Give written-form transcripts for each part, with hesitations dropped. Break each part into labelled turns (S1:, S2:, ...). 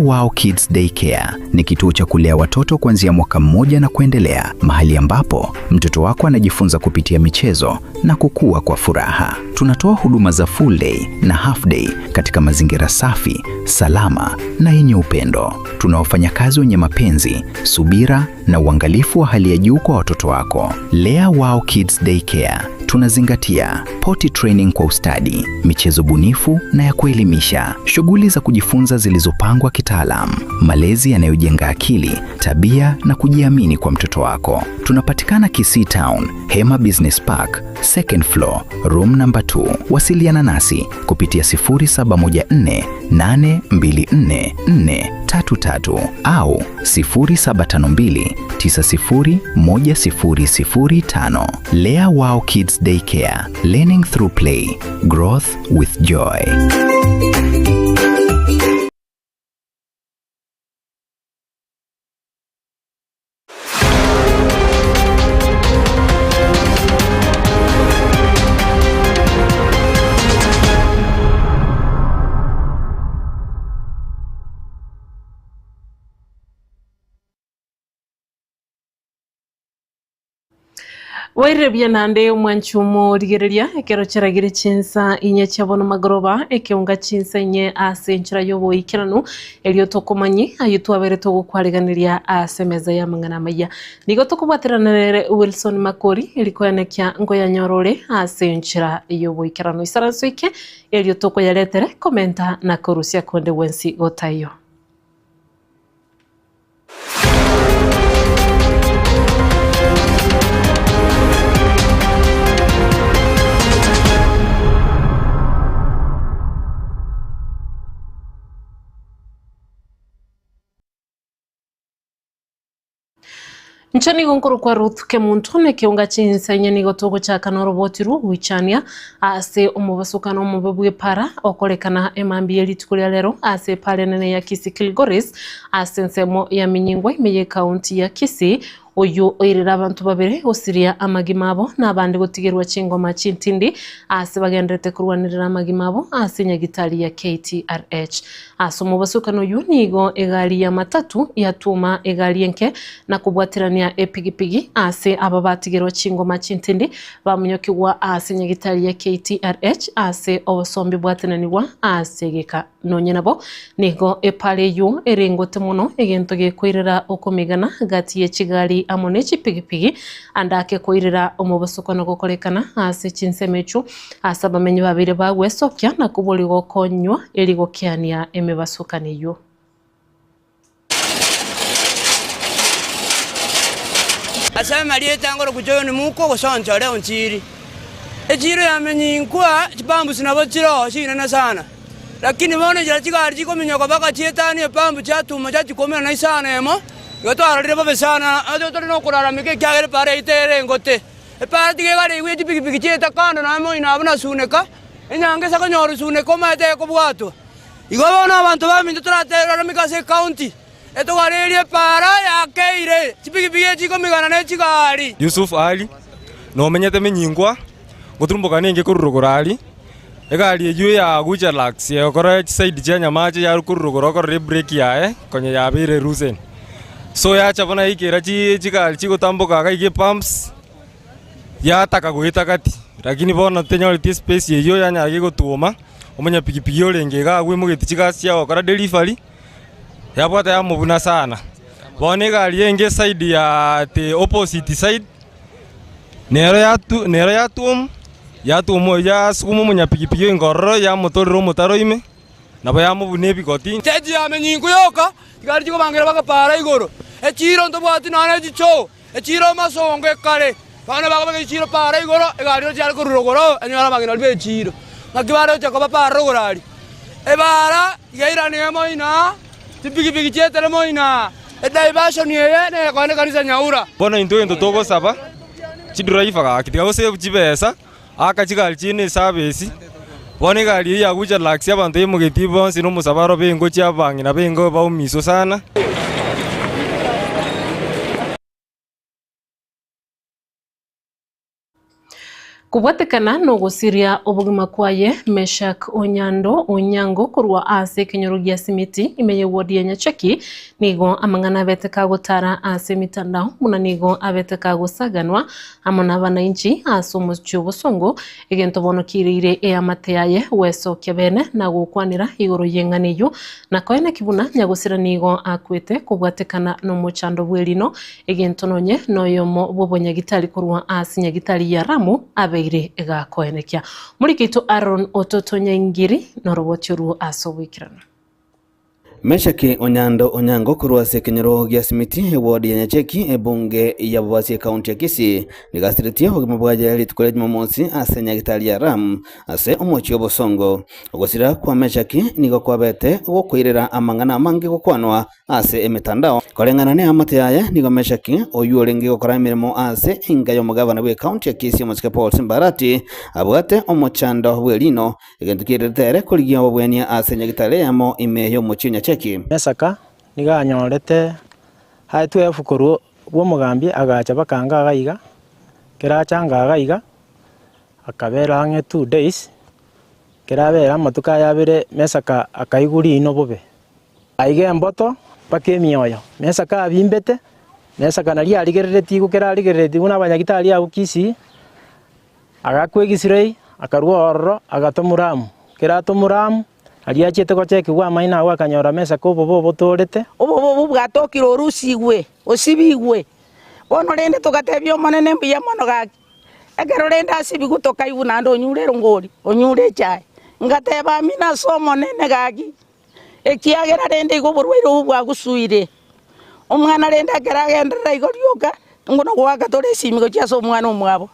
S1: Wow Kids Daycare ni kituo cha kulea watoto kuanzia mwaka mmoja na kuendelea, mahali ambapo mtoto wako anajifunza kupitia michezo na kukua kwa furaha. Tunatoa huduma za full day na half day katika mazingira safi, salama na yenye upendo. Tuna wafanyakazi wenye mapenzi, subira na uangalifu wa hali ya juu kwa watoto wako. Lea Wow Kids Daycare tunazingatia potty training kwa ustadi, michezo bunifu na ya kuelimisha, shughuli za kujifunza zilizopangwa kitaalamu, malezi yanayojenga akili, tabia na kujiamini kwa mtoto wako. Tunapatikana Kisii Town, Hema Business Park, second floor, room number 2. Wasiliana nasi kupitia 0714824433 au 0752901005. Lea Wow Kids Daycare, learning through play, growth with joy.
S2: Wairebia nande mwanchumo rigereria ekero charagire chinsa inye chabono magoroba ekeunga chinsa inye ase nchira yobo ikiranu elio tokomanyi ayutwabere togukwariganiria ase meza ya mangana maya nigo tokubwateranere Wilson Makori elikoyanekia ngoya nyorore ase nchira yobo ikiranu isaransuike elio tokoyaretere komenta na korusia konde wensi gotayo. Nchani gonkuru kwa Ruth Kemuntu ne kiunga chinsa nyeni gotogo cha kanoro botiru wichania ase omubasukano mubebwe para okolekana emambieli tukulia lero ase pale nene ya Kisii Kilgoris ase nsemo ya Minyingwa imeye kaunti ya Kisii oyu oirira abantu babere osiria amagimabo nabandi gotigerwa chingoma chintindi ase bagendete kurwanirira amagimabo ase nyagitari ya KTRH ase omubasukano yu nigo egari ya matatu yatuma egari enke na kubwatirania epigipigi ase ababatigerwa chingoma chintindi bamunyokigwa ase nyagitari ya KTRH ase obosombi bwatinanirwa ase geka nonye nabo nigo epale yu erengote muno egento gekwirira okomigana gati ye chigari amonechi pigipigi andake koirira omubasukano gokorekana ase chinsemechu ase abamenyi babire bagwesokya na kubuli gokonywa eri gokiania emebasukaniyo.
S3: Asa marieta ngoro kujoyoni muko gosoncha leo nchiri echiro yamenyinkwa chipambu sinabo chiro shinene sana lakini bone jira chigari chikomenya kwa baka chietani epambu chatuma chachikomera na isana emo yotwarire babe sana ato no kuraramike kyagere pare itere ngote epara tigegari igwe chipigipigi chieta kando na mo inabuna suneka enyange sakanyoru suneka mate ko bwato igobona abantu baminto turatera mikase county eto garerie para yakeire chipigipigi chikomigana ne chigari.
S4: Yusuf Ali no menyete Minyingwa guturumbuka ninge kururugurari egari eju ya guja lax yokora side janya maje ya kururugura ko break yae konye yabire rusen so ya chabona ikera chigari chigutambuka gaige pumps ya taka guita kati lakini bona tenyoliti space yeyo yanya gigutuma omenya pigipigi orenge gagwe mugiti chigasia okora delivery yabwata ya mubuna sana bone gari yenge side ya the opposite side nero ya tumo ya sukumu munya pigipigi ngororo ya motorero mutaro ime nabo ya mubune bigoti
S3: teji amenyingu yoka gari chiko bangera baka para igoro echiro ndo bwati nane chicho echiro masonge kare bana baka baka chiro para igoro gari chari kurugoro anyara magina lbe chiro makibaro chako para rogorari ebara gaira ne moina pigipigi chetere moina diversion yeye ne kone kanisa nyaura
S4: bona into togo saba chidriver ka kitiga save chibesa aka chigali chine service bone gali ya guja laxia bantu yemugeti bonsi no musabaro bengo chiabangi na bengo ba umiso sana.
S2: Kubwatikana no gusiria obugima kwaye Meshak Onyango kurwa ase kinyorugia simiti imeye wodi ya Nyacheki nigo amangana beteka gutara ase mitandao muna nigo abeteka gusaganwa amona bananchi asomo cyobosongo egento bono kirire e amateyaye weso kebene na gukwanira igoro yenganiyo na koene kibuna nyagusira nigo akwete kubwatikana no muchando bwelino egento nonye noyomo bobonyagitali kurwa ase nyagitali ya Ramu abeire egakoenekia muri kitu Aaron Ototonyengiri norobotyo ruo asobwikirana
S5: Meshak Onyango kurwa ase kinyoro gia simiti wodi ya Nyacheki ebunge ya Bwasi county ya Kisii nigasiritia ogima bwaje litukole Jumamosi ase nyagitali ya Ram ase omochi obosongo ogosira kwa Meshak nigo kwabete gokwirira amangana mangi gokwanwa ase emitandao kolengana ne amateyaye nigo Meshak oyuolengi gokora emirimo ase inga yo mugabana bwe county ya Kisii Omosike Paul Simbarati abwate omochando bwelino egento kiriritere koligia obwenia ase nyagitali yamo ime yo mochinya
S6: Mesaka niga nyorete haitu efukuru bwo mugambi agacha bakanga agaiga kirachanga agaiga akabera nge 2 days kirabera matuka yabire Mesaka akaiguri ino bobe aige mboto pakemioyo Mesaka abimbete Mesaka nali aligerereti gukera aligerereti una banyagitali ya Kisii agakwegisirei akarwa orro agatomuramu kiratomuramu aliachete ko cheki wa maina wa kanyora Mesaka bobo torete
S7: obo bwatokiro rusigwe osibigwe bono rende tukatebyo manene mbiya mono gaki egero rende asibi gutoka ibuna ndo nyure ngori onyure chai ngateba mina somo nene gaki ekiagera rende igoborwero bwa gusuire omwana rende ageragendera igoryoka ngono gwaka tore simigo chaso omwana omwabo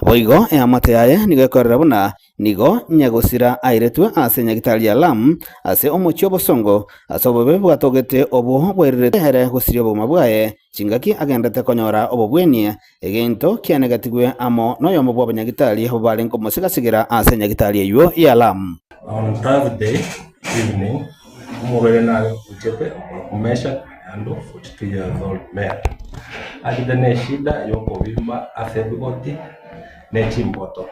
S5: boigo amateyaye nigo ekorera buna nigo nyagusira airetwe ase nyagitali ya Lam ase omochi obosongo ase obobe bwatogete obo bwerere here gusiria oboma bwaye chingaki agendete konyora obobwenie egento kianegatigwe amo noyomo bwa banyagitali obale nkomosigasigera ase nyagitali eyo ya Lam.
S8: On Thursday evening umubere nayo uchepe Meshak and 42 years old male akidene shida yoko bimba ase bigoti nechimboto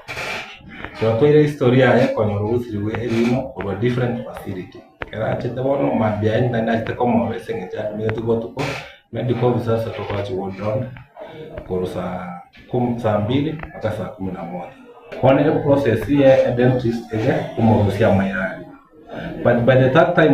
S8: so twire historia ya konyorusiriwe elimo or different facility kera chete bono mabia nda ndate komo wesenge cha metugotuko medical officers tokachi wodon korosa saa 2 mpaka saa 11 kone process ya dentist ege kumorosia mayani but by the third time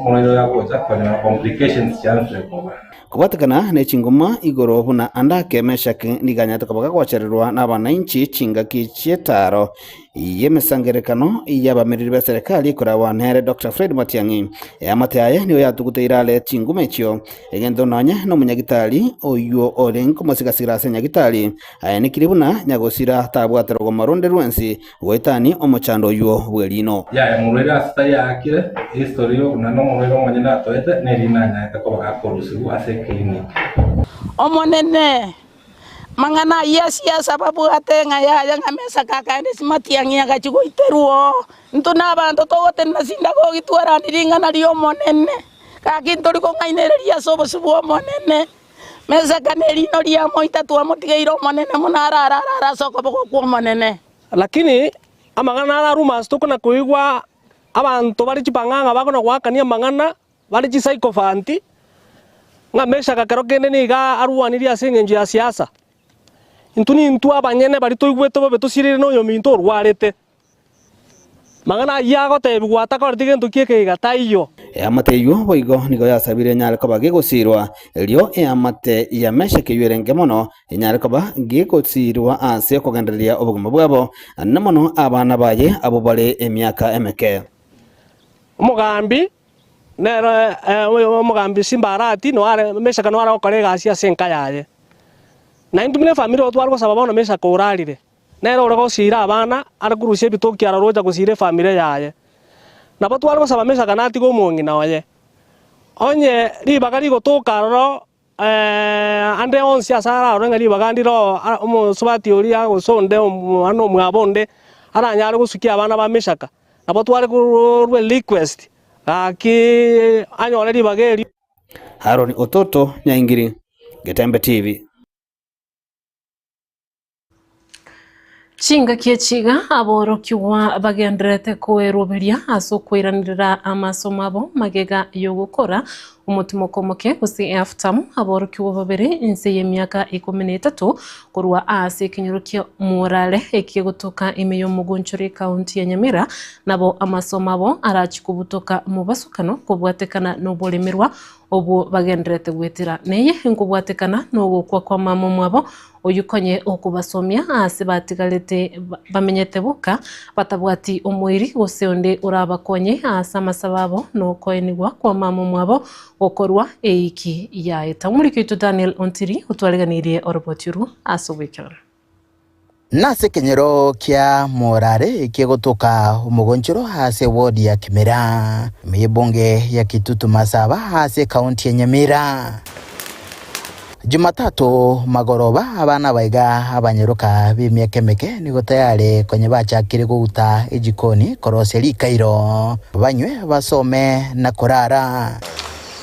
S8: moyo yako za complications chance kwa
S5: kubatikana ne chingoma igoro buna andake Meshak niganyata kabaga kwachererwa n'abananchi chingaki chietaro yemesangerekano yabamiriri ba serikali kurawa ntere Dr. Fred Matiang'i amateyaye niyo yatuguteirale chingumechyo egento nonye no munyagitali oyo orenko mosigasira se nyagitali ayane kiribuna nyagosira tabwatero maronde rwensi goitani omochando yo bwelino
S8: ya murera sta ya akire historio nano murera manyana toete nerina nyaka kabaga korusu ase clinic
S7: omonene mangana yes sababu atenga ya Mesaka kandi Matiang'i agachigo iteruo ntuna abantu togote nasinda go gitwara niringa na rio monene kakintori ko ngainereria sobo subo monene Mesaka nerino ria moita tu motigeiro monene munara soko boko kwa monene
S6: lakini amangana na rumors tukuna kuigwa abantu bari chipanganga bakona gwakania mangana bari chisaikofanti nga Mesaka karokende niga aruaniria asengenje ya siasa intuni intu abanyene bari toigwete bobe tosirire no yominto rwarete mangana yago tebigwata ko rtigento kieke gataiyo
S5: amateyo boigo nigo yasabire nyale ko bagegosirwa elio amate ya Meshak ywerenge mono nyale ko bagegosirwa ase kogenderia obuguma bwabo namono abana baye abo bare emyaka emeke
S6: umugambi nero umugambi Simbarati no are Meshak no ara kolega asia senka yaye na intumine family otwarwa sababu no Meshak urarire nero oro gosira abana arakurusie bitoki araroja gosire family yaye na batwarwa sababu Meshak nati go mongi nawe onye ribagari gotoka ro ande onsi asara ro ngari bagandiro umusubati ori yago sonde ano mwabonde aranyara gusukia abana ba Meshak na batware ku request aki anyore ribageri
S5: Aaron Ototonyengiri, Getembe TV.
S2: Chinga kiechiga aborokiwa bagenderete kweroberia aso kwiranirira amasomo abo magega yo gukora umutima komoke gusi aftamu aborokiwa babere inse y'emyaka 13 kurwa ase kinyorukia morale ekigotoka imeyo mugonchori county ya Nyamira nabo amasomo abo arachikubutoka mu basukano kubwatekana no bolemerwa obu bagenderete gwetira neye nkubwatekana no gukwa kwa mama mwabo oyukonye okubasomya ase batigalete bamenyete buka batabwati omwiri gose onde urabakonye ase amasababo no koenigwa kwa mama mwabo okorwa eiki yaeta muri kitu Daniel Ontiri utwaleganirie oroboturu asobwikara
S9: nase kenyero kia morare kiegotoka umugonchoro ase wodi ya Kimera miyebonge ya Kitutu Masaba ase kaunti ya Nyamira. Jumatatu magoroba abana baiga abanyeruka b'imyekemeke nigo tayari kwenye bachakire guta ejikoni koroseli Kairo banywe basome na kurara.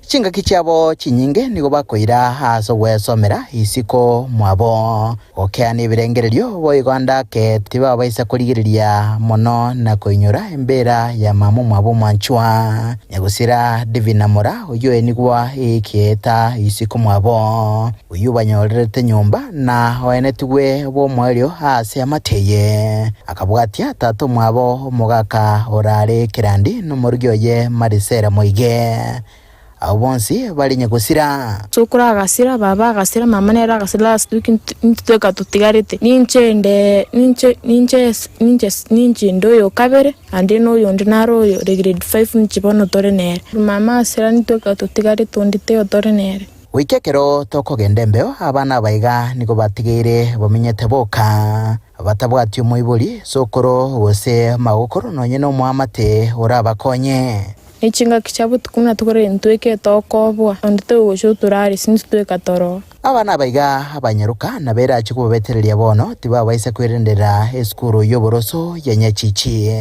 S9: Chinga kichabo chinyinge nigo bakoira aso wesomera isiko mwabo okeani birengererio boiganda ke tiba baisa kurigiriria mono na koinyora embera ya mamu mwabo mwanchwa nyagusira Divina Mora uyo enigwa ikieta isiko mwabo uyu banyorete nyumba na oenetiwe bo mwerio ase amateye akabwatia tato mwabo mugaka orare kirandi no morgyoye Marisera Moige abonsi bali nyagusira
S10: chokura agasira baba agasira mama nera agasira last week ntitweka tutigarite ninche ndoyo kabere ande no yondi naro yo grade 5 nchibono tore nere mama asira ntitweka tutigarite ondite otore nere
S9: wikekero toko gendembeo abana baiga niko batigire bomenyete boka batabwati umuyiburi sokoro wose magokoro nonye no muamate urabakonye
S10: ichinga kichabu tukumna tukore ntweke tokobwa ondite ugosho turari sinitweka toro
S9: abana baiga abanyeruka nabera chikuba betereria bono tiba baisa kwirendera eskuru yoboroso ya Nyachichi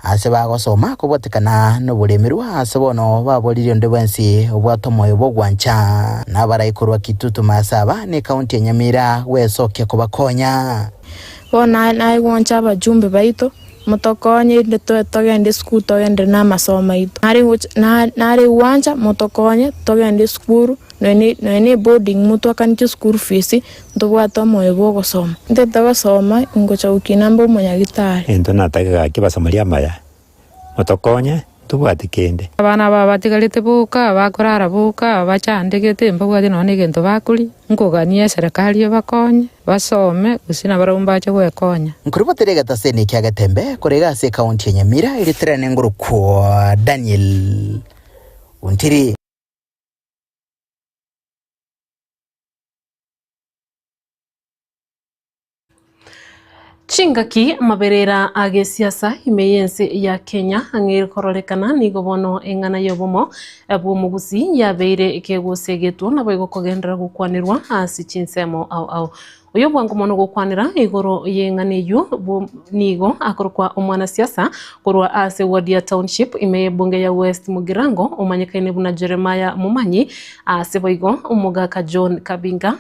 S9: ase bagosoma kubotekana no bulemerwa ase bono babolirio ndebensi obwatomoyo bogwancha nabarayikorwa Kitutu Masaba ni county ya Nyamira wesoke kubakonya
S10: bona nayi gwancha abajumbe baito motokonye ndeto togende school togende na masomo ito nari uwanja motokonye togende school nene boarding mutu akanche school fees ndobwata moyo bogosoma ndeta gosoma ngocha ukinamba umunyagitari
S11: ento nataka kibasomaria maya motokonye tubwatikende
S12: abana babatigalite buka bakorara buka bachandegete mbagwati none gento bakuri nkogania serikali bakonye basome usina barumba cyo gwekonya
S9: nkuriboterega taseni kya gatembe korega se county ya Nyamira iri trene nguru kwa Daniel Ontiri.
S2: Chingaki maberera age siasa imeyense ya Kenya angir kororekana nigo bono engana yobomo abumugusi yabeire kegosegetu nabo kogendera gukwanirwa asi chinsemo au uyo bwangu mono gukwanira igoro yenganeyo nigo akorwa omwana siasa korwa ase Wadia Township ime bunge ya West Mugirango umanyikaine buna Jeremiah Mumanyi ase boigo umugaka John Kabinga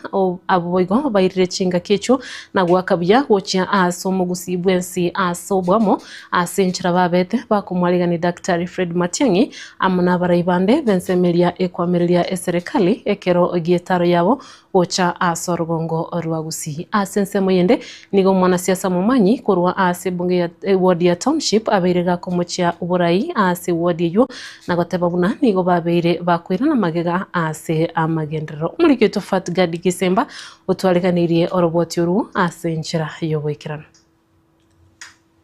S2: abo boigo bayirire chinga kecho na gwakabya gocha aso mugusi bwensi aso bwamo ase nchira babete bakumwaliga ni Dr. Fred Matiang'i amuna baraibande bensemelia ekwamelia eserikali ekero gietaro yabo gocha aso rugongo rwagusi asense moyende nigo mwana siasa Mumanyi korwa ase bunge ya Wadia Township abeirega komochia uburai ase Wadia na goteba buna nigo babeire bakwira na magega ase amagendero muri kito Fatgadi Gisemba utwaleganirie oroboti uru ase nchira yobwekirana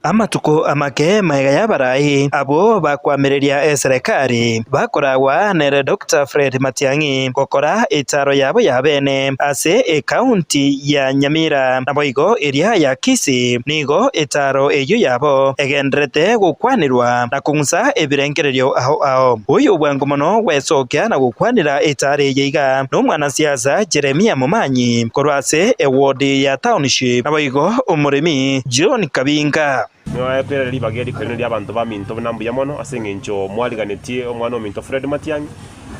S13: amatuko amake maiga yabarai abo bakwamereria serikali bakoragwa nere Dr. Fred Matiang'i gokora itaro yabo yabene ase county ya Nyamira naboigo area ya Kisii nigo itaro eyo yabo egendrete gukwanirwa na kungusa ebirengererio aho uyu bwangu mono wesokia na gukwanira itare yiga no mwana siasa Jeremiah Mumanyi korwase wodi ya Township naboigo umurimi John Kabinga
S14: Noa kwera libageri kwera abantu baminto nambu ya mono asengencho mwaliganetie omwana ominto Fred Matiang'i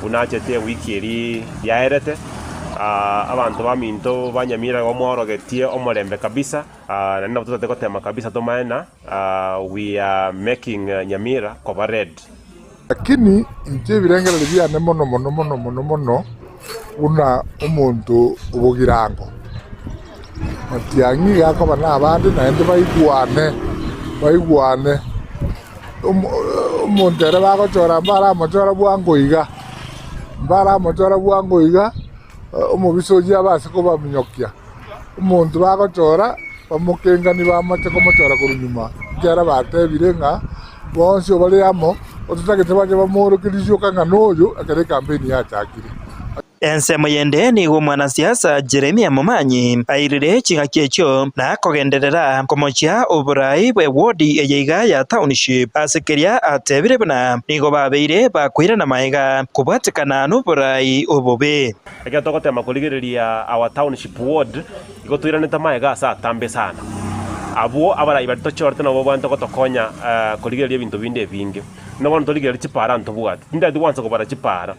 S14: unachete wiki eri yaerete abantu baminto banyamira gomworogetie omorembe kabisa na nina tutate gotema kabisa tomaena we are making Nyamira cover red.
S15: Lakini nje birengera biane mono una umuntu ubugirango Matiang'i gako bana abandi naende baiguane umuntu ere bagochora mbara bwangoiga umubisoji abase kubaminyokia umuntu bagochora bamukengani bamache kumuchora kurunyuma kera batebire nga bonse bali amo otutagete baje bamurukirizo kanga noyo akare kampeni yachakire.
S13: Ensemo yende ni mwanasiasa Jeremia Momanyi airire chingaki ekyo na kogenderera komochia oburai bwe wodi eyeiga ya township asekeria atebire buna nigo babeire bakwira na maiga kubwatikana n'oburai obobe
S14: ega tokotema kuligereria our township ward igotwiraneta maiga asa tambe sana abo abarai baritochorte nabo bantu gotokonya kuligereria bintu binde binge no bantu ligereria chipara ntobwati ndadi wanza kubara chipara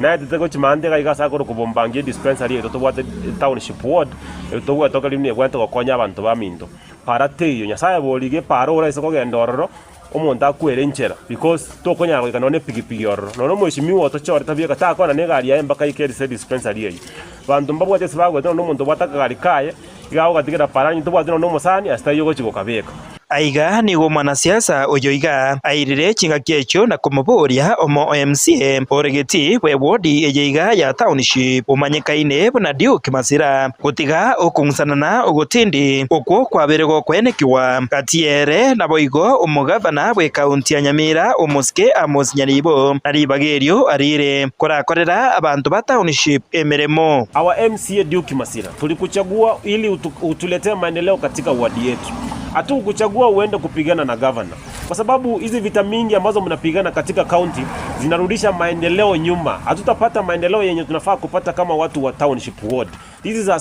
S14: na tetego chimande ga igasa ko kubombangie dispensary eto tobwate township ward eto bwato kalimne bwanto gokonya abantu baminto para teyo nyasaye bolige para ora isoko gendororo omuntu akwere nchera because tokonya go kanone pigipigi ororo no mweshimiwa otochore tabia katako na negari ya mbaka ikeri dispensary eyi bantu mbabwate sibagwe no muntu bwataka gari kaye igaho gatigera para nyito bwate no musani astayo go chigo kabeka
S13: aiga nigo mwanasiasa oyoiga airire chingaki ekyo na kumuburia omo MCA oregeti bwe wodi eyeiga ya township umanyikaine buna Duke Masira gutiga okungsanana ogotindi okwo kwabirego kwenekiwa katiere na boigo umugavana bwe kaunti ya Nyamira Omoske Amos Nyaribo aribagerio arire korakorera abantu ba township emeremo.
S14: Our MCA Duke Masira tulikuchagua ili utuletee maendeleo katika wadi yetu. Hatu kuchagua uende kupigana na governor. Kwa sababu hizi vita mingi ambazo mnapigana katika county zinarudisha maendeleo nyuma. Hatutapata maendeleo yenye tunafaa kupata kama watu wa township ward. This is a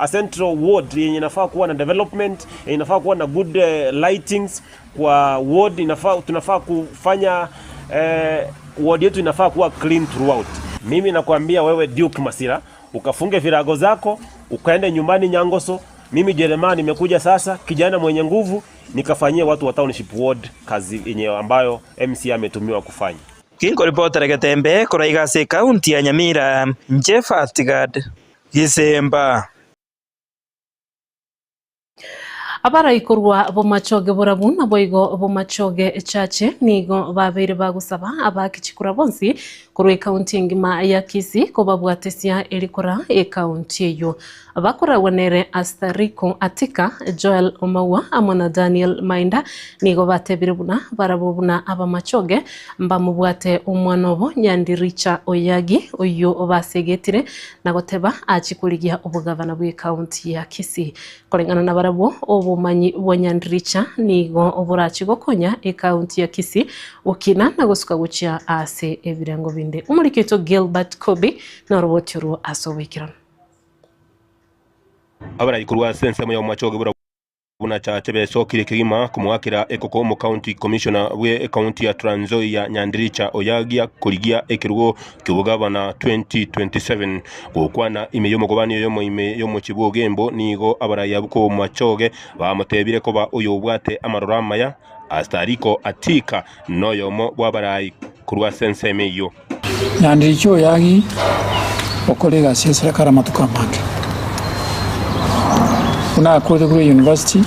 S14: central ward yenye inafaa kuwa na development, yenye inafaa kuwa na good lightings kwa ward, tunafaa kufanya ward yetu inafaa kuwa clean throughout. Mimi nakwambia wewe Duke Masira, ukafunge virago zako, ukaende nyumbani Nyangoso. Mimi Jeremani nimekuja sasa kijana mwenye nguvu nikafanyia watu wa township ward kazi yenye ambayo MCA ametumiwa kufanya.
S13: Kingo reporter Gatembe kuraiga se county ya Nyamira Jeff Atigad Gisemba.
S2: Abara ikorwa bomachoge borabuna boigo bomachoge chache nigo babeire bagusaba abakichikura bonsi kurwe county ngima ya Kisii ko babwatesia elikora county eyo abakora wanere Astariko Atika Joel Omawa amona Daniel Mainda nigo batebire buna barabobuna abamachoge mbamubwate umwanobo Nyandiricha Oyagi oyo basegetire nagoteba achikuligia obugavana bwe county ya Kisii kolengana na barabo obumanyi bwanyandiricha nigo oburachi gokonya county ya Kisii ukina nagosuka gucia ase ebirengo binde umuriketo Gilbert Kobe na robotiro asobekirana
S14: abara ikurwa sense mu machoge buna chache besokire kigima kumwakira ekoko mu county commissioner we county ya Trans Nzoia Nyandiricha Oyagia kuligia ekirugo kibugabana 2027 gukwana imeyomo gobani yomo kibugembo nigo abara yabuko mu machoge bamutebire ko ba uyo bwate amarorama ya Astariko Atika noyomo bwabarayi kurwa sense meyo
S16: Nyandiricha Oyagi okolega sesera karamatuka make una akorere kuri university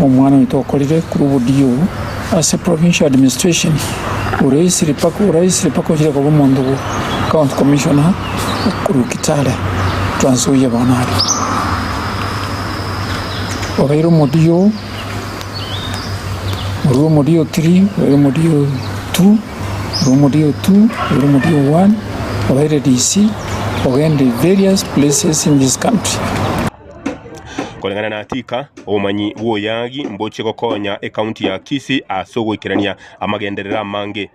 S16: omwana witokorere kuri ubudiyo as a provincial administration uraisiri pako jira kwa bomondo county commissioner kuri Kitale Trans Nzoia banari obairo modiyo 3 obairo modiyo 2 obairo modiyo 2 obairo modiyo 1 obairo DC ogende various places in this country.
S14: Kolengana na Atika omanyi Oyagi mboche gokonya county ya Kisii asogwikirania amagenderera mange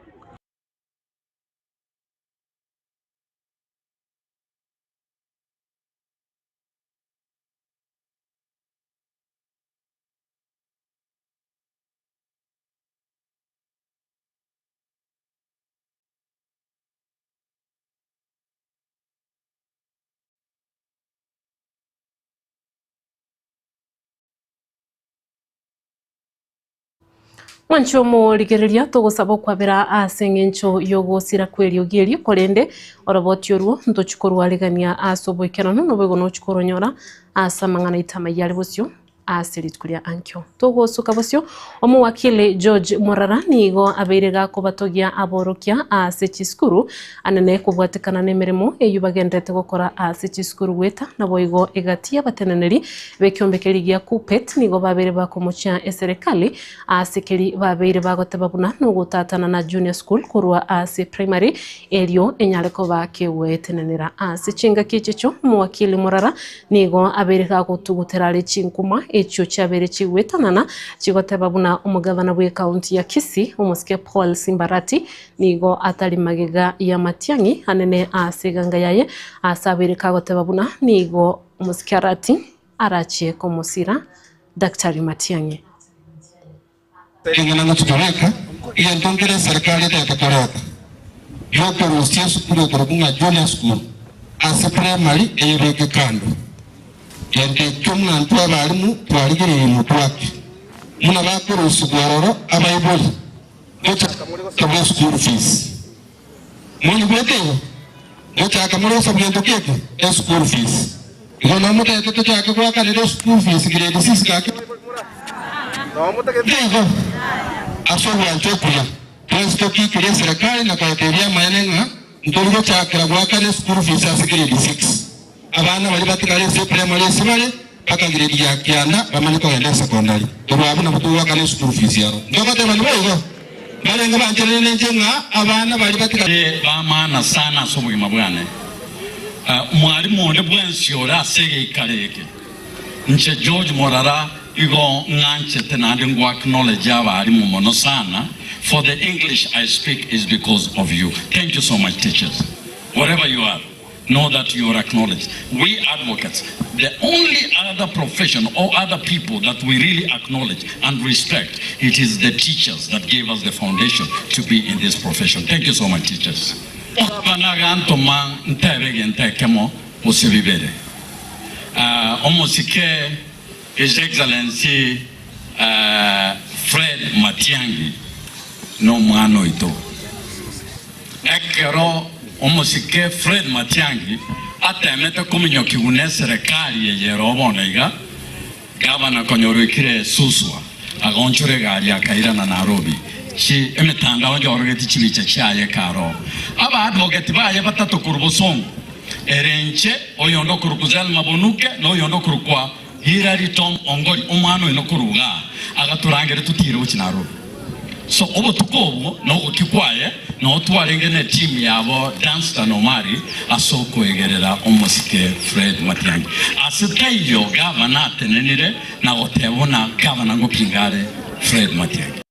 S2: Mwancho murigereria tugusaba kwabira asengencho yogosira kweli ogeri korende oroboti oruo ntochukuru alegania asobwekerano nobego no chukoronyora asamangana itamayali bosyo asiritkuria ankyo togosuka bosyo omuwakili George Morara nigo abeirega kubatogia aborokia asechiskuru anene kubwatikana nemeremo eyubagendete gukora asechiskuru gweta naboigo egatia batenaneri bekyombekeri gya kupet nigo babere bakomucha eserikali asekeri babere bagotebabuna no gutatana na junior school kurwa ase primary elio enyareko bakewetenanira asechinga kichecho muwakili Morara nigo aberega gutugutera chinkuma echo chabere chiwetanana chigotebabuna umugavana bwe county ya Kisii umusike Paul Simbarati nigo atali magega ya Matiang'i anene aseganga yaye asabere kagotebabuna nigo umusike Arati arachie komusira Daktari Matiang'i
S17: ingana tutoreka iyo ndongere serikali itatoreka yote ruhusia shule kurunga junior school ase primary eyireke kando yende chumna ntwa balimu twaligire ibintu twake muna bakuru sugororo abayibuli kocha school fees muni bwete kocha akamuro sabiyendo keke school fees ngona muta toto chake kwa kaniro school fees grade 6 kake no muta kete asoro antokuya presto kikire serikali na kateria maenenga ndoligo chakira kwa kaniro school fees as grade 6 abana bali batikale se primary simale paka grade ya kianda bamaniko enda secondary turwabu na butuwa kale school fees yaro ndokate bali boyo bale ngabanjele nenjenga abana bali batikale
S18: bamana sana sobugima bwane mwalimu onde bwensiyora sege ikareke nche George Morara igo nganche tenande ngwa knowledge abalimu mono sana. For the English I speak is because of you. Thank you so much, teachers. Wherever you are, know that you are acknowledged. We advocates, the only other profession or other people that we really acknowledge and respect, it is the teachers that gave us the foundation to be in this profession. Thank you so much, teachers. His Excellency Fred Matiang'i no mwano ito. Ekero omusike Fred Matiang'i atemete kuminyoki une serikali yeyerobono iga gavana konyorikire suswa agonchore gari akaira na Nairobi chi emitandao njorogeti chibiche chaye karo aba advocate baye batatu kurubusongo erenche oyondo kurukuzel mabonuke no oyondo kurukwa Hilary Tom Ongori umwana ino kuruga agaturangere tutire ukinaro so obo tukobo no okikwaye no twarengene team yabo Danstan Omari asoko egerera omusike Fred Matiang'i asitayo gavana tenenire na otebona gavana ngo kingare Fred Matiang'i.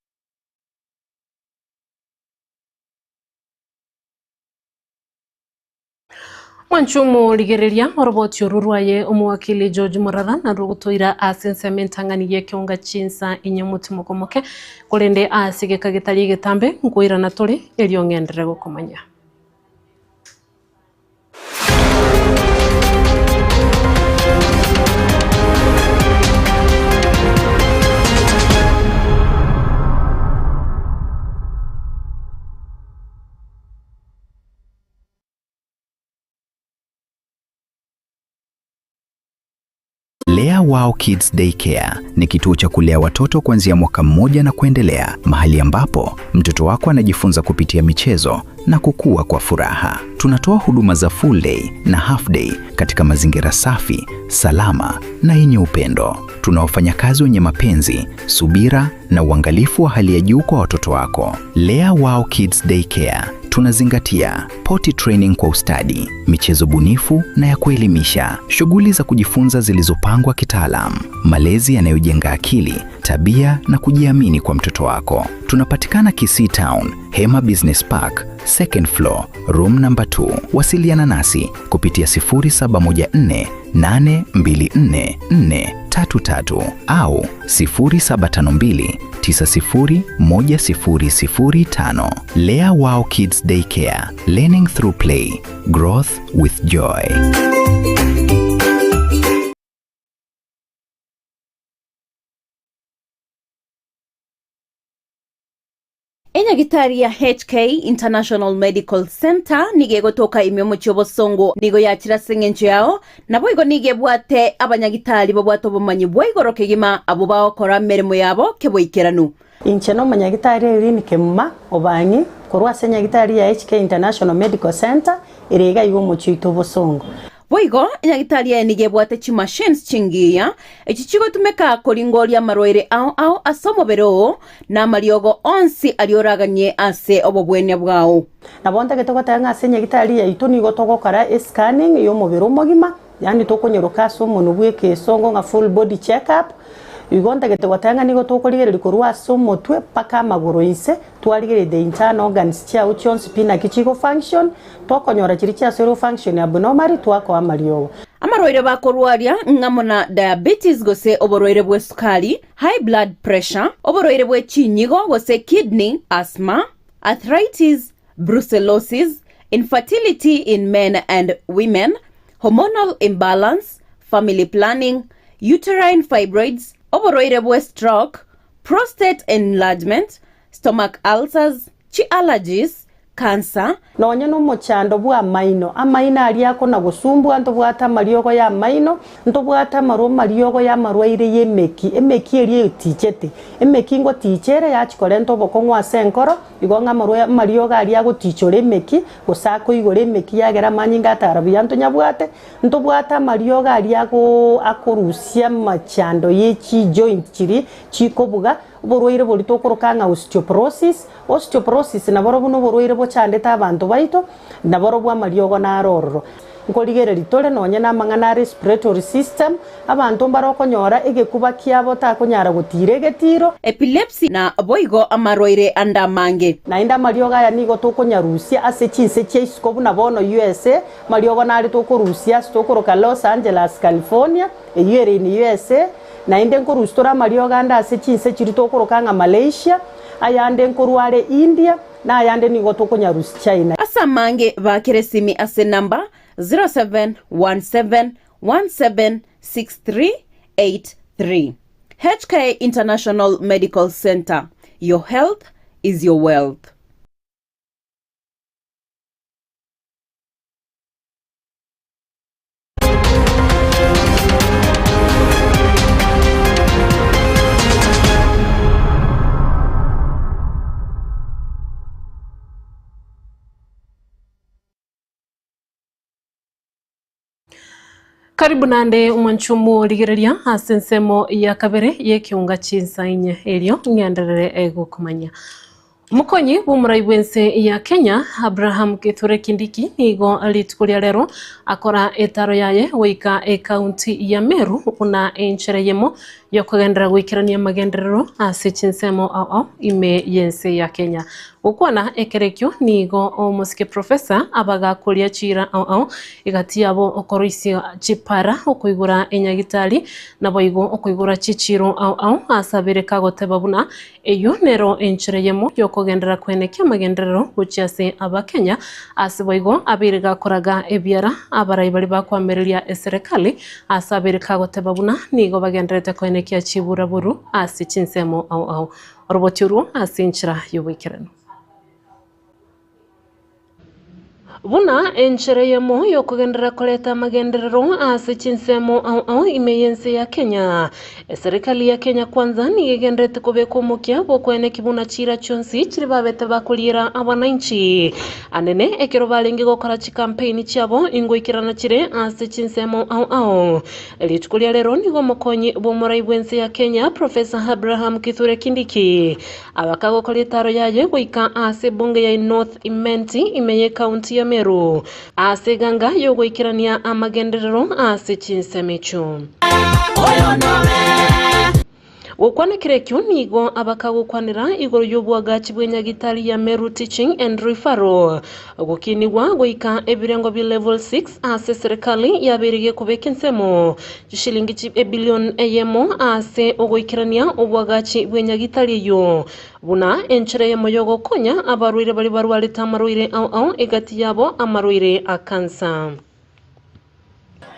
S2: Mwanchumo ligereria oroboti ururwaye umuwakili George Morara na rugutoira asensementangani ye kionga chinsa inyomuti mukomoke kurende asige kagitari getambe nguira na turi elio ngendere gukomanya.
S1: Lea Wow Kids Daycare ni kituo cha kulea watoto kuanzia mwaka mmoja na kuendelea, mahali ambapo mtoto wako anajifunza kupitia michezo na kukua kwa furaha. Tunatoa huduma za full day na half day katika mazingira safi, salama na yenye upendo. Tuna wafanyakazi wenye mapenzi, subira na uangalifu wa hali ya juu kwa watoto wako. Lea Wow Kids Daycare tunazingatia potty training kwa ustadi, michezo bunifu na ya kuelimisha, shughuli za kujifunza zilizopangwa kitaalamu, malezi yanayojenga akili, tabia na kujiamini kwa mtoto wako. Tunapatikana Kisii Town, Hema Business Park, second floor, room number 2. Wasiliana nasi kupitia 0714 824 433 au 0752 901005. Lea Wow Kids Daycare, learning through play, growth with joy.
S19: Enyagitari ya HK International Medical Center nige gotoka imyomo cyobosongo nigo yakira sengencho yao nabo igo nige bwate abanyagitari bo bwato bomanyi bwigoro kegima abo bakora merimo yabo keboikeranu
S20: incheno manyagitari irini kemma obanyi korwa senyagitari ya HK International Medical Center irega igo mochito bosongo
S19: Boigo, enyagitari ya nige bwate chi machines chingiya, echichigo tumeka koringoria maroire au asomo bero na mariogo onsi alioraganye ase obobwenya bwao.
S20: Na bonta getoko tanga ase enyagitari ya ito nigo togokara scanning yo mobero mogima, yani tokonyeroka so monobwe ke songo nga full body check up. Igonta getoko tanga nigo tokorigere likorwa so motwe paka magoro ise, twarigere the internal organs chia uchons pina kichigo function. Twakonyora chirichia zero function abnormally twako amariogo
S19: amaroire bakorwaria ngamona diabetes gose oboroire bwe sukari high blood pressure oboroire bwe chinyigo gose kidney asthma arthritis brucellosis infertility in men and women hormonal imbalance family planning uterine fibroids oboroire bwe stroke prostate enlargement stomach ulcers chi allergies cancer
S20: nonye no mochando bwa maino amaina ali yako na gusumbu anto bwata mariogo ya maino nto bwata mariogo ya marwaire yemeki emeki eri tichete emeki ngo tichere ya chikore nto bokongwa senkoro igonga mariogo ali yago tichore emeki gusako igore emeki yagera manyinga tarabu yanto nyabwate nto bwata mariogo ali yago akorusia machando yechi joint chiri chikobuga borwaire bolitokorokanga osteoporosis na borobuno borwaire bochandeta abantu baito na borobwa mariogo na aroro nkorigere litore nonye na mangana respiratory system abantu barokonyora egekuba kiabo takonyara gutire getiro
S19: epilepsy na boigo amaroire andamange
S20: na inda mariogo ya nigo tokonyarusia ase chinse cheisikobu na bono USA mariogo na ali tokorusia stokoroka Los Angeles California eyere ni USA na inde nkorustora mariogo anda ase chinse chiritokorokanga Malaysia ayande nkorware India na ayande nigo tokonyarusi China
S19: asa mange bakeresimi ase number 0717176383 HK International Medical Center. Your health is your wealth.
S2: Karibu nande umwanchumu ligereria asensemo ya kabere ye kiunga chinsainye elio ngianderere gukumanya Mukonyi bumuraibwense ya Kenya Abraham Kithure Kindiki nigo alitukulia lero akora etaro yaye wika county ya Meru una enchereyemo yokugendera gwikirania magenderero ase chinsemo au ime yense ya Kenya ukwana ekerekyo nigo omusike professor abaga kulia chira au igati yabo okoroisi chipara okuigura enyagitali naboigo okuigura chichiro au asabire kagoteba buna eyo nero enchereyemo yokugendera kwenekya magenderero guchiase abakenya asiboigo abiriga koraga ebyara abarayibali bakwamereria eserekali asabire kagoteba buna nigo bagenderete kwenekya chiburaburu ase chinsemo au roboturu asinchira yobikirano Buna enchereyemo yokugendera koleta magenderero ase chinsemo au imeyense ya Kenya. Serikali ya Kenya kwanza nigegendete kubekumukia bokwene kibuna chira chonsi chiribabete bakulira abananchi. Anene ekero balengi gokora chikampeni chabo ingoikirana chire ase chinsemo au. Elitukulia lero nigo mokonyi bomuraibwense ya Kenya Professor Abraham Kithure Kindiki. Abakago koletaro yaye goika ase bunge ya North Imenti imeye county ya Meru ase ganga yogoikirania amagenderero ase chinsemechu Ukwane kirekyo nigo abakagukwanira igoro y'obwagachi bw'enyagitali ya Meru Teaching and Referral gukinigwa goika ebirengo bi level 6 ase serikali yabirige kubekensemo shilingi ebilion eyemo ase ogoikirania obwagachi bw'enyagitali yo buna enchere moyogo konya abarwire bali barwalita amarwire au egati yabo amarwire akansa.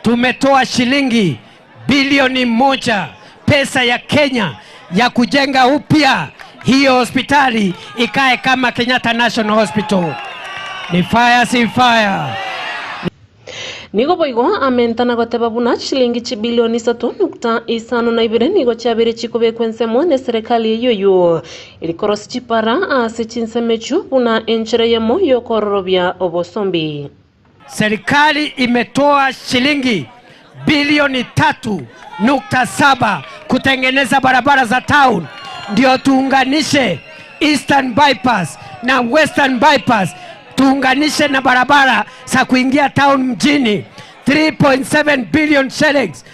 S21: Tumetoa shilingi bilioni 1 pesa ya Kenya ya kujenga upya hiyo hospitali ikae kama Kenyatta National Hospital. Ni fire si fire.
S2: Nigo boigo amentana goteba buna shilingi chibilioni 3.52 nigo chabire chikobe kwensemo ne serikali yoyo ilikorosi chipara ase chinsemechu buna enchere yemo yokororobya obosombi.
S21: Serikali imetoa shilingi bilioni 3.7 kutengeneza barabara za town ndio tuunganishe Eastern Bypass na Western Bypass, tuunganishe na barabara za kuingia town mjini. 3.7 billion shillings.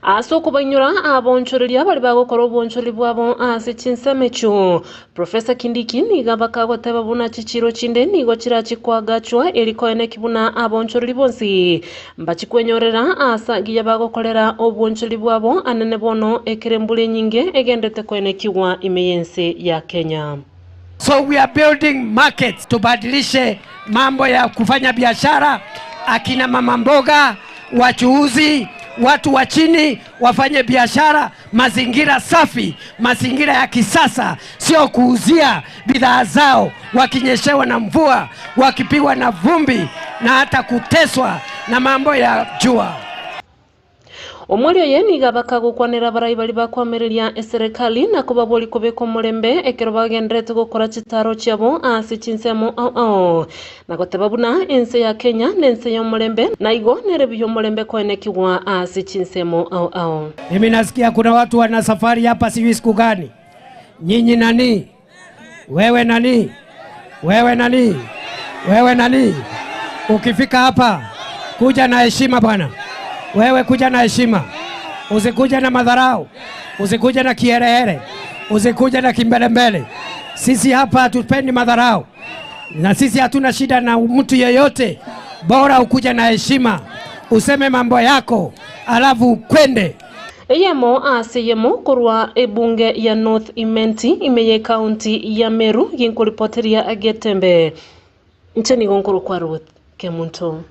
S2: Aso kubanyura abonchorelia bali bagokora obonchori bwabo ase chinsemechu. Professor Kindiki niga bakagoteba buna chichiro chinde nigo chirachikwagachwa elikoene kibuna abonchori bonsi mbachikwenyorera asa giya bagokorera obonchori bwabo anene bono ekerembule nyinge egendete koene kiwa imeyense ya Kenya.
S21: So we are building markets tubadilishe mambo ya kufanya biashara, akina mama mboga, wachuuzi, watu wa chini wafanye biashara, mazingira safi, mazingira ya kisasa, sio kuuzia bidhaa zao wakinyeshewa na mvua, wakipigwa na vumbi na hata kuteswa na mambo ya jua.
S2: Omulio yeniga bakagukwanira barayi bali bakwamereria serikali na kubaboli kubeko mulembe ekero bagendrete gukora chitaro cyabo ase chinsemo na goteba buna ense ya Kenya nense yo mulembe na igo nerebyo mulembe kwenekigwa ase chinsemo.
S21: Mimi nasikia kuna watu wana safari hapa sijui siku gani. Nyinyi nani? Wewe nani? Wewe nani? Wewe nani? Ukifika hapa kuja na heshima bwana. Wewe kuja na heshima, usikuja na madharau, usikuja na kiherehere, usikuja na kimbelembele. Sisi hapa hatupendi madharau, na sisi hatuna shida na mtu yeyote. Bora ukuja na heshima, useme mambo yako, alafu kwende.
S2: Eyemo aseyemo kurwa ebunge ya North Imenti imeye county ya Meru yinkuripoteria agetembe. Ncheni gonkuru kwa Ruth Kemunto.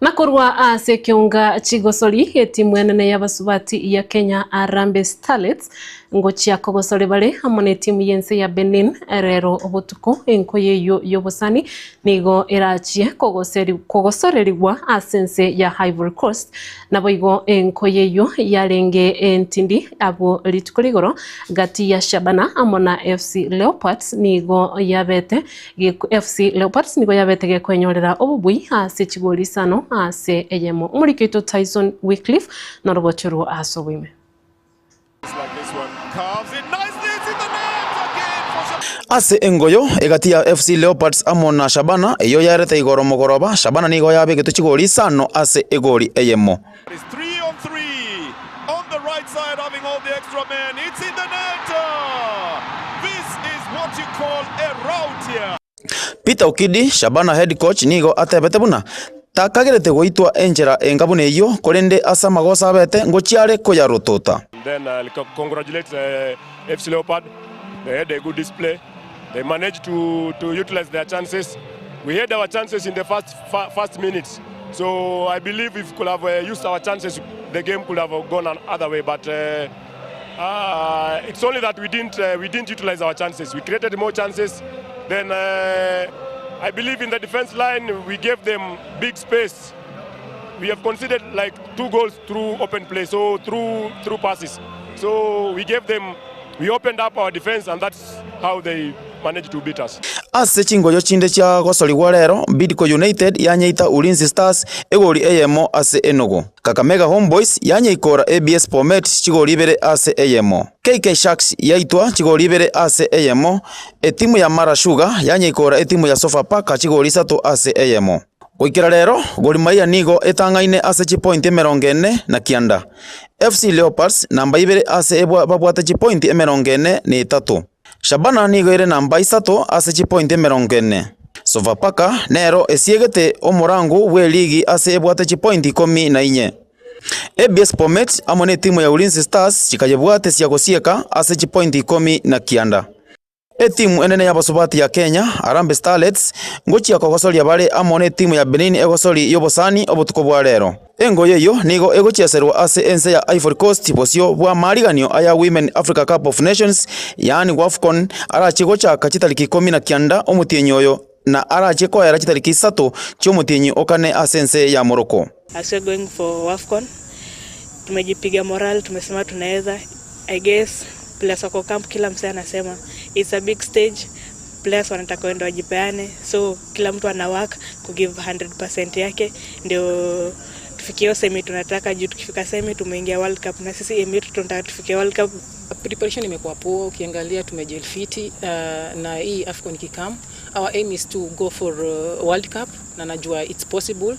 S2: Nakorwa ase kiunga chigosori etimu enene y'abasubati ya Kenya Harambee Starlets ngochia kogosore bale hamwe timu yense ya Benin rero obutuko enkoye yobosani nigo erachie kogosorerwa asense ya Ivory Coast naboigo enkoye yarenge entindi abo litukoligoro gati ya Shabana amona FC Leopards nigo yabete FC Leopards nigo yabete gekwenyorera obubui ase chigoli sano ase eyemo murikito Tyson Wycliffe norobochuru asowime
S22: ase engoyo egati ya FC Leopards amona Shabana eyo yarete igoro mogoroba Shabana nigo yabe getu chigoli sano ase egori eyemo.
S23: Side having all the extra men. It's in the net. This is what you call a rout here.
S22: Peter Okidi, Shabana head coach nigo atebete buna takagerete goitwa enjera engabune iyo korende asa magosa bete ngochiare koyarotota.
S23: Then I'll congratulate FC Leopard. They had a good display. They managed to utilize their chances. We had our chances in the first minutes. So I believe if we could have used our chances, the game could have gone another way. But it's only that we didn't utilize our chances. We created more chances. Then I believe in the defense line, we gave them big space. We have conceded like 2 goals through open play, so through passes. So we opened up our defense, and that's how they managed to beat us.
S22: Ase chingoyo chinde cha gosori warero Bidco United yanyeita Ulinzi Stars egori eyemo ase Enugu. Kakamega Homeboys yanyeikora ABS Bomet chigori ibere ase eyemo. KK Sharks yaitwa chigori ibere ase eyemo. Etimu ya Mara Sugar yanyeikora etimu ya Sofapaka chigori 3 ase eyemo. Goikira rero Gor Mahia nigo etangaine ase chipoint 40 na kianda. FC Leopards namba ibere ase babwata chipoint 43. Shabana nigo ere namba 3 ase chipoint 40. Sofapaka nero esiegete omurango we ligi ase ebwate point 14. ABS Bomet amone timu ya Ulinzi Stars chikayebwate cia gocieka ase point 19. Timu enene ya basobati ya Kenya Harambee Starlets ngochia kogosoria bare amone timu ya Benin egosori yobosani obutuko bwa rero. Engo yeyo nigo egochieserwa ase ense ya Ivory Coast bosio bwa mariganio aya Women Africa Cup of Nations yani WAFCON arachigocha kachitariki 19 omutienyi oyo na arachikoera chitariki 3 chomutienyi okane ase ense ya Morocco.
S3: As we're going for WAFCON tumejipiga moral, tumesema tunaweza. I guess players wako camp, kila msee anasema it's a big stage, players wanataka kwenda wajipeane, so kila mtu ana work ku give 100% yake ndio tufikie semi tunataka. Juu tukifika semi tumeingia World Cup na sisi aim yetu tunataka tufikie World Cup.
S4: Preparation imekuwa poa, ukiangalia tumejilfiti na hii AFCON kikam. Our aim is to go for World Cup na najua it's possible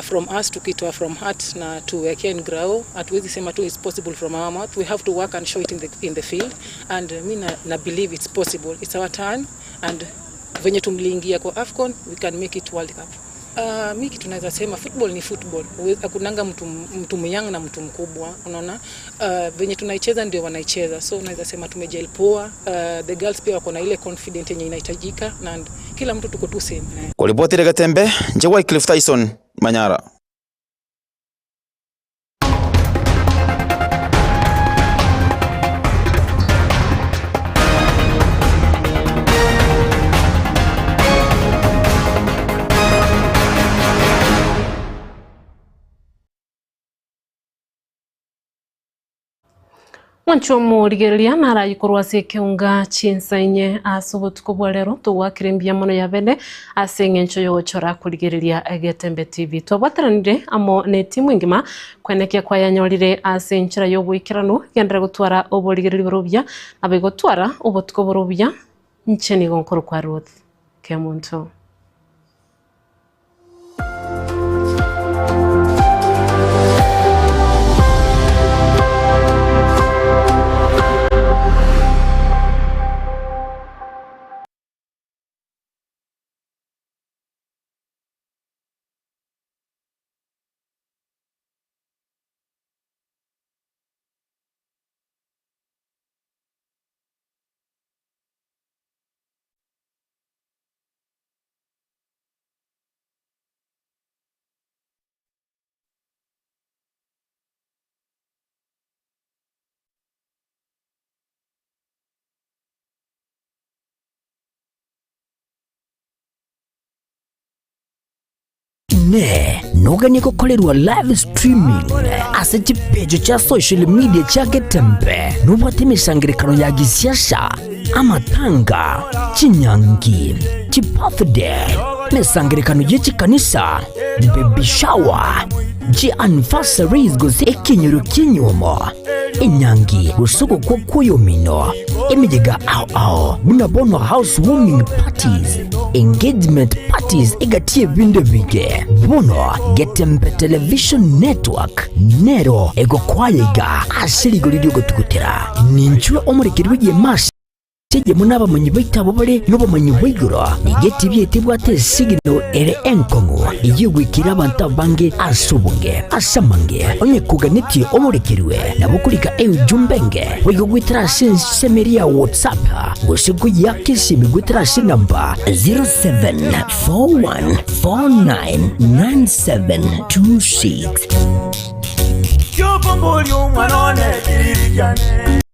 S4: from us to kitwa from heart na tuwekea in grow. Hatuwezi sema tu it's possible from our mouth. We have to work and show it in the field, and me na believe it's possible. It's our turn, and venye tumliingia kwa AFCON we can make it World Cup. Miki tunaweza sema football ni football. Hakunanga mtu myang na mtu mkubwa. Unaona venye tunaicheza ndio wanaicheza. So naweza sema tumejel poa. The girls pia wako na ile confidence yenye inahitajika na kila mtu tuko tu same.
S22: Kolibotire Gatembe, Njewai Cliff Tyson, Manyara.
S2: Mwancho murigeria narayikorwa ase keunga chinsainye ase obotuko bwa rero tugwakire mbiamono ya bene ase eng'encho yogochora kurigereria Egetembe TV. Twabwataranire amo ne timu ngima kwenekia kwa yanyorire ase enchira yogwikirano gendera gutwara oborigereri borobia abigotwara obotuko borobia ncheni gonkoro kwa Ruth Kemunto.
S8: Ne noganye gukorerwa live streaming ase chipejo cha social media cha Getembe nubate misangirikano ya gisiasha amatanga chinyangi chipafde misangirikano yechi kanisa baby shower anniversaries gose ekinyoro kinyomo inyangi usuko kwa kuyomino emijega ao bunabono housewarming parties engagement parties egatie binde bige bono Getembe television network nero ego kwayega asiri golidio gotukutera ninchwe omurikirwe ye mas Sije munaba manyi baitabo bare noba manyi baigura igeti byete bwate signal ere enkongo igwikira abantu bange asubunge asamange onye kuganiti omurikirwe nabukulika jumbenge wigwitira semeria WhatsApp gosigo yake simigwitira namba 0741499726